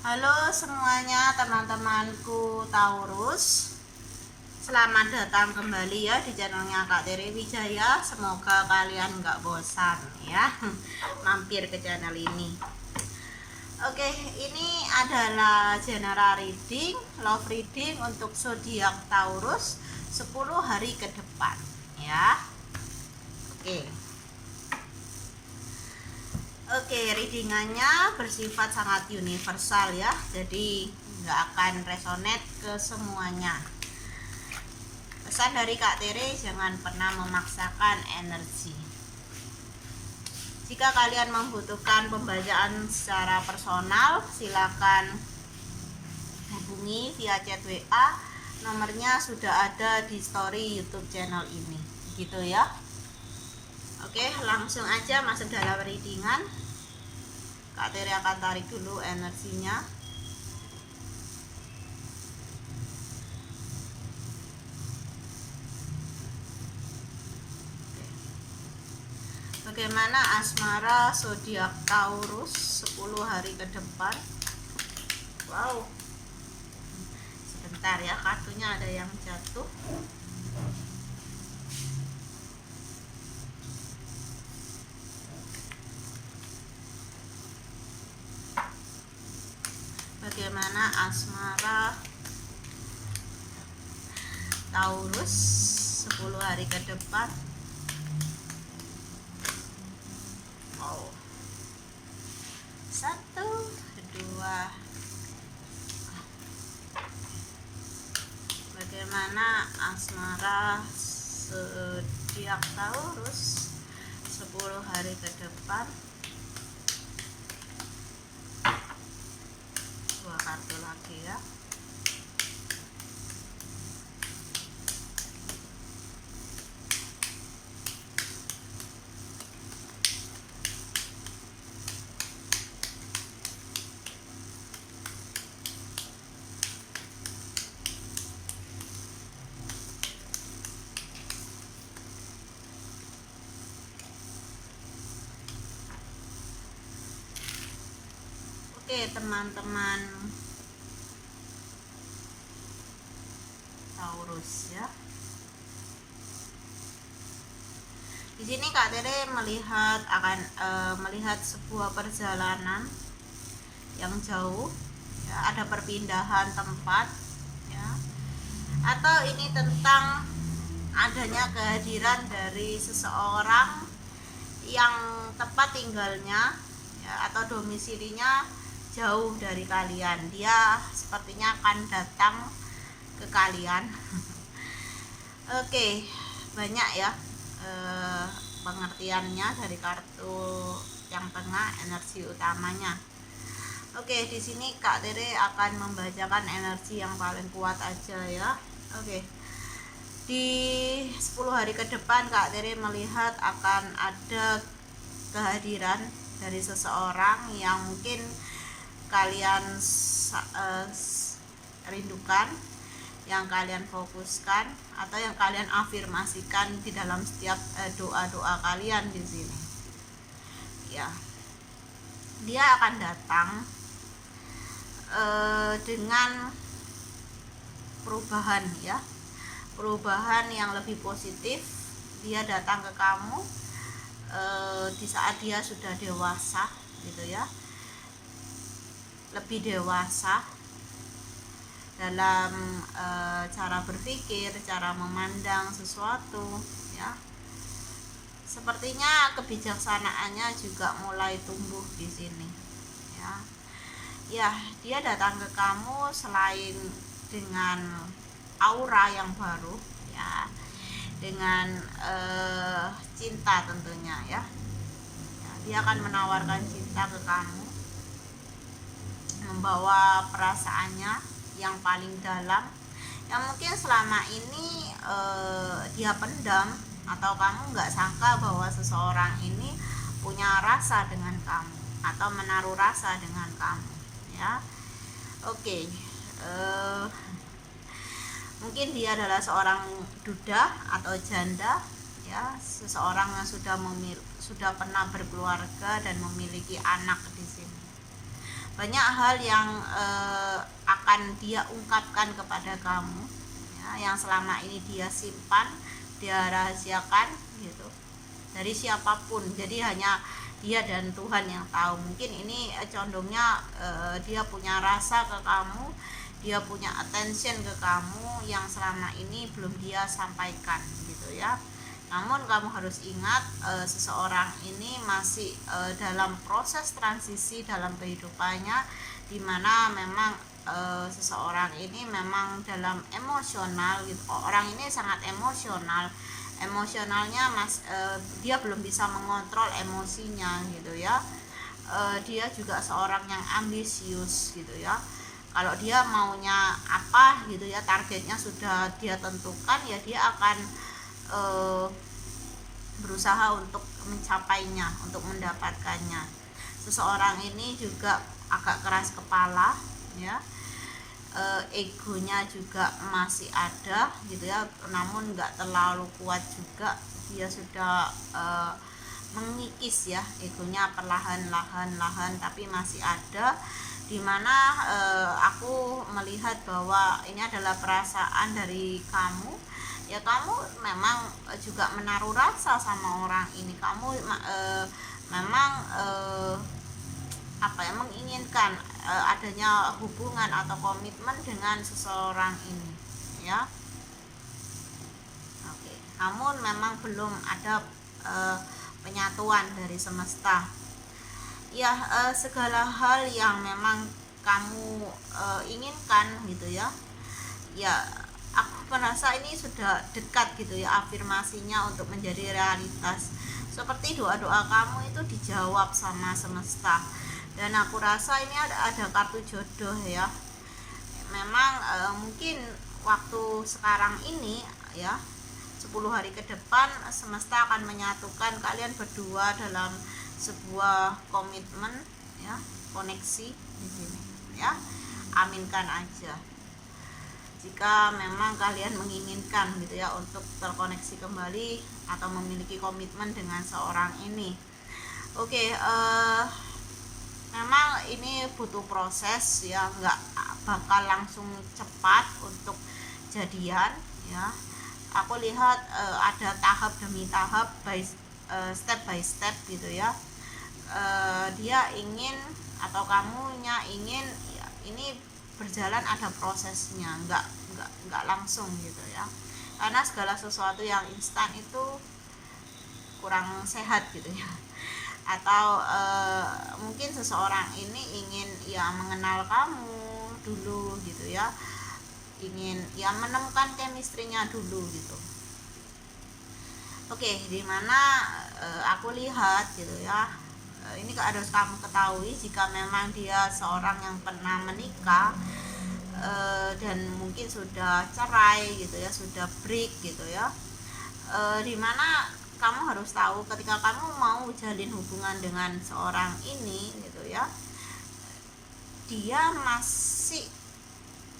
Halo semuanya teman-temanku Taurus. Selamat datang kembali ya di channelnya Kak Tere Wijaya. Semoga kalian nggak bosan ya mampir ke channel ini. Oke, ini adalah general reading, love reading untuk zodiak Taurus 10 hari ke depan ya. Oke, readingannya bersifat sangat universal ya, jadi nggak akan resonate ke semuanya. Pesan dari Kak Tere, jangan pernah memaksakan energi. Jika kalian membutuhkan pembacaan secara personal, silakan hubungi via chat WA. Nomornya sudah ada di story YouTube channel ini, gitu ya. Oke, langsung aja masuk dalam readingan. Kak Tere akan tarik dulu energinya. Bagaimana asmara zodiak Taurus 10 hari ke depan? Wow. Sebentar ya, kartunya ada yang jatuh. Bagaimana asmara Taurus 10 hari ke depan? Wow. 1, 2. Bagaimana asmara zodiak Taurus 10 hari ke depan? 2 kartu lagi ya. Oke, teman-teman Taurus ya. Di sini Kak Tere melihat melihat sebuah perjalanan yang jauh ya, ada perpindahan tempat ya. Atau ini tentang adanya kehadiran dari seseorang yang tempat tinggalnya ya, atau domisilinya jauh dari kalian. Dia sepertinya akan datang ke kalian. Oke, banyak ya pengertiannya dari kartu yang tengah, energi utamanya. Oke, di sini Kak Tere akan membacakan energi yang paling kuat aja ya. Oke. Di 10 hari ke depan Kak Tere melihat akan ada kehadiran dari seseorang yang mungkin kalian rindukan, yang kalian fokuskan, atau yang kalian afirmasikan di dalam setiap doa-doa kalian di sini. Ya, dia akan datang dengan perubahan ya, perubahan yang lebih positif. Dia datang ke kamu di saat dia sudah dewasa, gitu ya, lebih dewasa dalam cara berpikir, cara memandang sesuatu ya. Sepertinya kebijaksanaannya juga mulai tumbuh di sini ya. Ya, dia datang ke kamu selain dengan aura yang baru ya, dengan cinta tentunya ya. Dia akan menawarkan cinta ke kamu, membawa perasaannya yang paling dalam, yang mungkin selama ini dia pendam, atau kamu nggak sangka bahwa seseorang ini punya rasa dengan kamu atau menaruh rasa dengan kamu ya. Oke, mungkin dia adalah seorang duda atau janda ya, seseorang yang sudah pernah berkeluarga dan memiliki anak di sini. banyak hal yang akan dia ungkapkan kepada kamu ya, yang selama ini dia simpan, dia rahasiakan gitu dari siapapun. Jadi hanya dia dan Tuhan yang tahu. Mungkin ini condongnya dia punya rasa ke kamu, dia punya attention ke kamu yang selama ini belum dia sampaikan gitu ya. Namun kamu harus ingat, seseorang ini masih dalam proses transisi dalam kehidupannya, dimana memang seseorang ini memang dalam emosional gitu. Orang ini sangat emosionalnya dia belum bisa mengontrol emosinya gitu ya. Dia juga seorang yang ambisius gitu ya. Kalau dia maunya apa gitu ya, targetnya sudah dia tentukan ya, dia akan berusaha untuk mencapainya, untuk mendapatkannya. Seseorang ini juga agak keras kepala ya, egonya juga masih ada gitu ya, namun nggak terlalu kuat juga. Dia sudah mengikis ya egonya perlahan-lahan tapi masih ada, dimana aku melihat bahwa ini adalah perasaan dari kamu ya. Kamu memang juga menaruh rasa sama orang ini. Kamu memang menginginkan adanya hubungan atau komitmen dengan seseorang ini ya. Oke. Namun memang belum ada penyatuan dari semesta ya. Segala hal yang memang kamu inginkan gitu ya, aku merasa ini sudah dekat gitu ya afirmasinya untuk menjadi realitas. Seperti doa-doa kamu itu dijawab sama semesta. Dan aku rasa ini ada kartu jodoh ya. Memang mungkin waktu sekarang ini ya, 10 hari ke depan semesta akan menyatukan kalian berdua dalam sebuah komitmen ya, koneksi di sini ya. Aminkan aja jika memang kalian menginginkan gitu ya untuk terkoneksi kembali atau memiliki komitmen dengan seorang ini. Oke, memang ini butuh proses ya, nggak bakal langsung cepat untuk jadian ya. Aku lihat ada tahap demi tahap, step by step gitu ya. Dia ingin atau kamunya ingin ya, ini berjalan ada prosesnya, nggak langsung gitu ya. Karena segala sesuatu yang instan itu kurang sehat gitu ya. Atau mungkin seseorang ini ingin ya mengenal kamu dulu gitu ya, ingin ya menemukan chemistry-nya dulu gitu. Oke, dimana aku lihat gitu ya, ini harus kamu ketahui jika memang dia seorang yang pernah menikah dan mungkin sudah cerai gitu ya, sudah break gitu ya, dimana kamu harus tahu ketika kamu mau jalin hubungan dengan seorang ini gitu ya, dia masih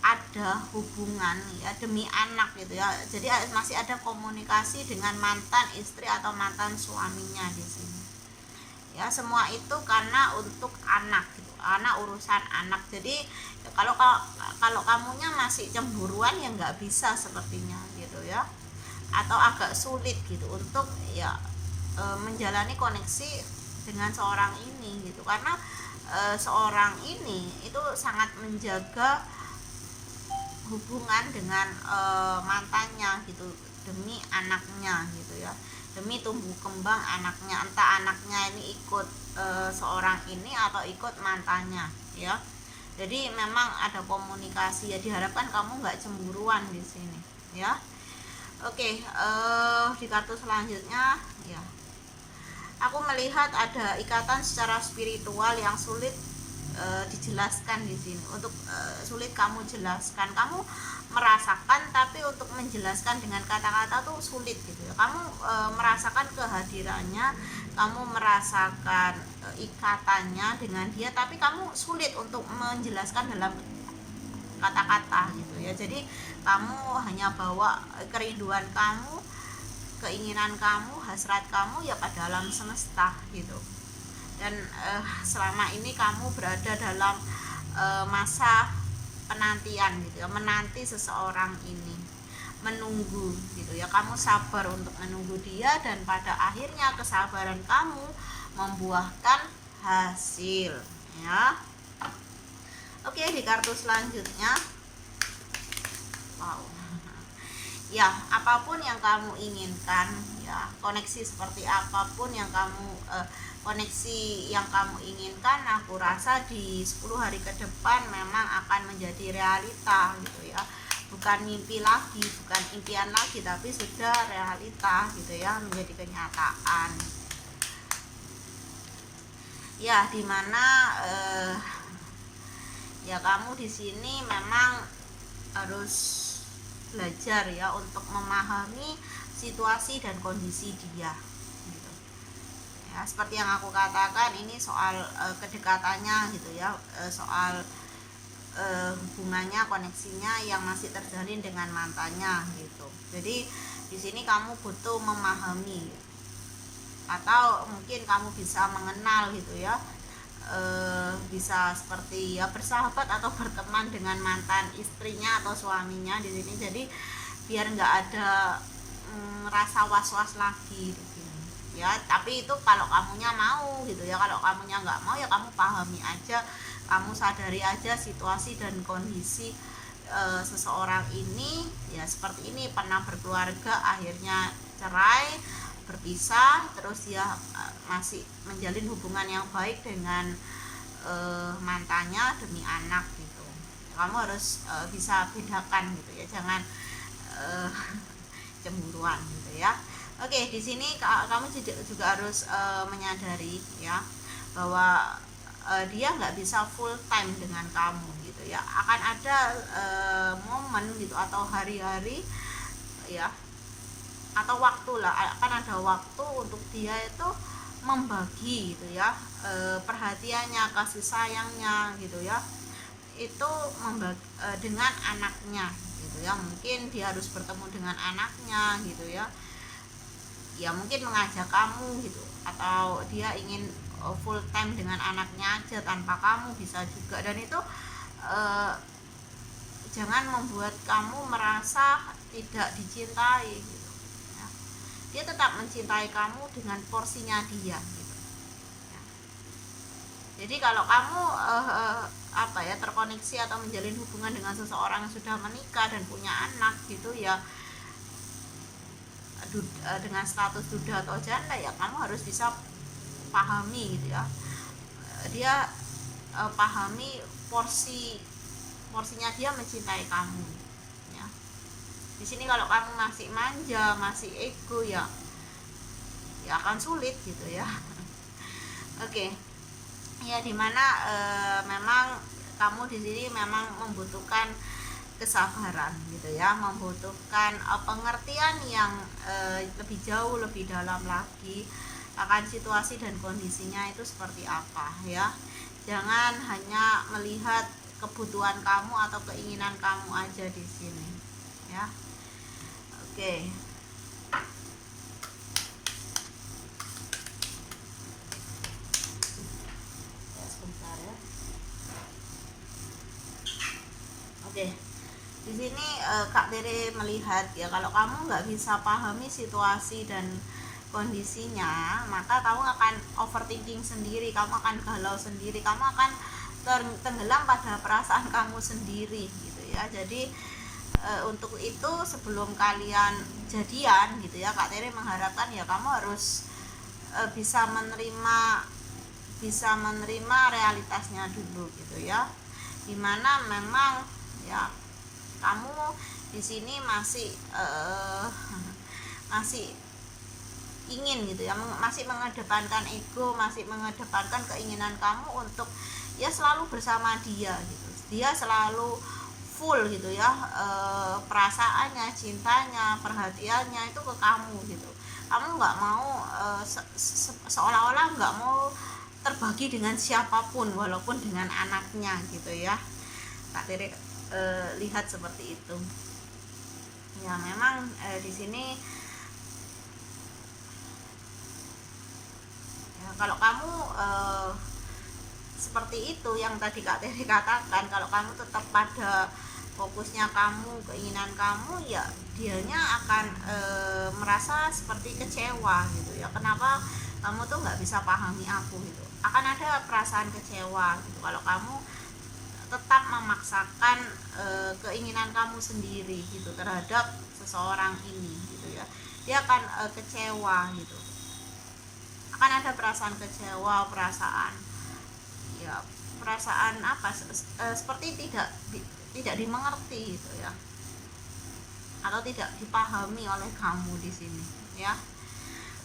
ada hubungan ya demi anak gitu ya. Jadi masih ada komunikasi dengan mantan istri atau mantan suaminya di sini ya. Semua itu karena untuk anak gitu, anak, urusan anak. Jadi kalau kamunya masih cemburuan ya nggak bisa sepertinya gitu ya, atau agak sulit gitu untuk ya menjalani koneksi dengan seorang ini gitu. Karena seorang ini itu sangat menjaga hubungan dengan mantannya gitu demi anaknya gitu ya, demi tumbuh kembang anaknya. Entah anaknya ini ikut seorang ini atau ikut mantannya ya. Jadi memang ada komunikasi ya, diharapkan kamu nggak cemburuan di sini ya. Oke, di kartu selanjutnya ya, aku melihat ada ikatan secara spiritual yang sulit dijelaskan di sini. Untuk sulit kamu jelaskan, kamu merasakan tapi untuk menjelaskan dengan kata-kata tuh sulit gitu ya. Kamu merasakan kehadirannya, kamu merasakan ikatannya dengan dia, tapi kamu sulit untuk menjelaskan dalam kata-kata gitu ya. Jadi kamu hanya bawa kerinduan kamu, keinginan kamu, hasrat kamu ya pada alam semesta gitu. dan selama ini kamu berada dalam masa penantian gitu ya, menanti seseorang ini, menunggu gitu ya, kamu sabar untuk menunggu dia, dan pada akhirnya kesabaran kamu membuahkan hasil ya. Oke, di kartu selanjutnya, wow, ya apapun yang kamu inginkan ya, koneksi seperti apapun yang kamu koneksi yang kamu inginkan, aku rasa di 10 hari ke depan memang akan menjadi realita gitu ya, bukan mimpi lagi, bukan impian lagi, tapi sudah realita gitu ya, menjadi kenyataan ya, dimana ya kamu di sini memang harus belajar ya untuk memahami situasi dan kondisi dia gitu ya. Seperti yang aku katakan, ini soal kedekatannya gitu ya, soal hubungannya, koneksinya yang masih terjalin dengan mantannya gitu. Jadi di sini kamu butuh memahami, atau mungkin kamu bisa mengenal gitu ya, bisa seperti ya bersahabat atau berteman dengan mantan istrinya atau suaminya di sini. Jadi biar nggak ada rasa was-was lagi gitu ya. Tapi itu kalau kamunya mau gitu ya, kalau kamunya nggak mau ya kamu pahami aja, kamu sadari aja situasi dan kondisi seseorang ini ya seperti ini, pernah berkeluarga, akhirnya cerai, berpisah, terus dia masih menjalin hubungan yang baik dengan mantannya demi anak gitu. Kamu harus bisa bedakan gitu ya, jangan cemburuan gitu ya. Oke, di sini kamu juga harus menyadari ya bahwa dia nggak bisa full time dengan kamu gitu ya. Akan ada momen gitu atau hari-hari ya, atau waktu lah, akan ada waktu untuk dia itu membagi gitu ya, perhatiannya, kasih sayangnya gitu ya, itu dengan anaknya gitu ya. Mungkin dia harus bertemu dengan anaknya gitu ya, ya mungkin mengajak kamu gitu, atau dia ingin full time dengan anaknya aja tanpa kamu, bisa juga. Dan itu jangan membuat kamu merasa tidak dicintai gitu ya. Dia tetap mencintai kamu dengan porsinya dia gitu ya. Jadi kalau kamu terkoneksi atau menjalin hubungan dengan seseorang yang sudah menikah dan punya anak gitu ya, dengan status duda atau janda, ya kamu harus bisa pahami gitu ya, dia pahami porsinya dia mencintai kamu ya. Di sini kalau kamu masih manja, masih ego ya akan sulit gitu ya. Oke. Ya, dimana memang kamu di sini memang membutuhkan kesabaran gitu ya, membutuhkan pengertian yang lebih jauh, lebih dalam lagi akan situasi dan kondisinya itu seperti apa ya. Jangan hanya melihat kebutuhan kamu atau keinginan kamu aja di sini ya. Oke. Ya, sebentar ya. Oke. Di sini Kak Tere melihat ya, kalau kamu nggak bisa pahami situasi dan kondisinya, maka kamu akan overthinking sendiri, kamu akan galau sendiri, kamu akan tenggelam pada perasaan kamu sendiri gitu ya. Jadi untuk itu sebelum kalian jadian gitu ya, Kak Tere mengharapkan ya kamu harus bisa menerima realitasnya dulu gitu ya, dimana memang ya kamu di sini masih ingin gitu ya, masih mengedepankan ego, masih mengedepankan keinginan kamu untuk ya selalu bersama dia gitu. Dia selalu full gitu ya, perasaannya, cintanya, perhatiannya itu ke kamu gitu. Kamu nggak mau seolah-olah nggak mau terbagi dengan siapapun, walaupun dengan anaknya gitu ya. Kak Tere lihat seperti itu ya. Memang di sini ya, kalau kamu seperti itu yang tadi Kak Teri katakan, kalau kamu tetap pada fokusnya kamu, keinginan kamu, ya dianya akan merasa seperti kecewa gitu ya, kenapa kamu tuh nggak bisa pahami aku gitu, akan ada perasaan kecewa gitu kalau kamu tetap memaksakan keinginan kamu sendiri gitu terhadap seseorang ini gitu ya, dia akan kecewa gitu, akan ada perasaan kecewa, perasaan ya, perasaan apa, seperti tidak dimengerti gitu ya, atau tidak dipahami oleh kamu di sini ya.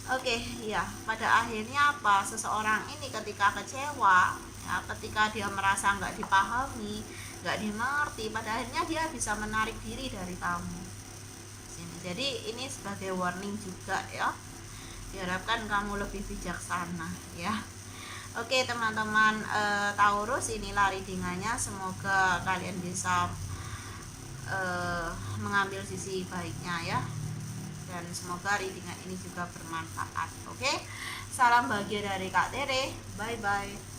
Oke, ya, pada akhirnya apa? Seseorang ini ketika kecewa, ya, ketika dia merasa nggak dipahami, nggak dimengerti, pada akhirnya dia bisa menarik diri dari kamu. Sini. Jadi ini sebagai warning juga ya. Diharapkan kamu lebih bijaksana ya. Oke teman-teman Taurus, inilah readingannya. Semoga kalian bisa mengambil sisi baiknya ya, dan semoga readingan ini juga bermanfaat. Oke, salam bahagia dari Kak Tere, bye bye.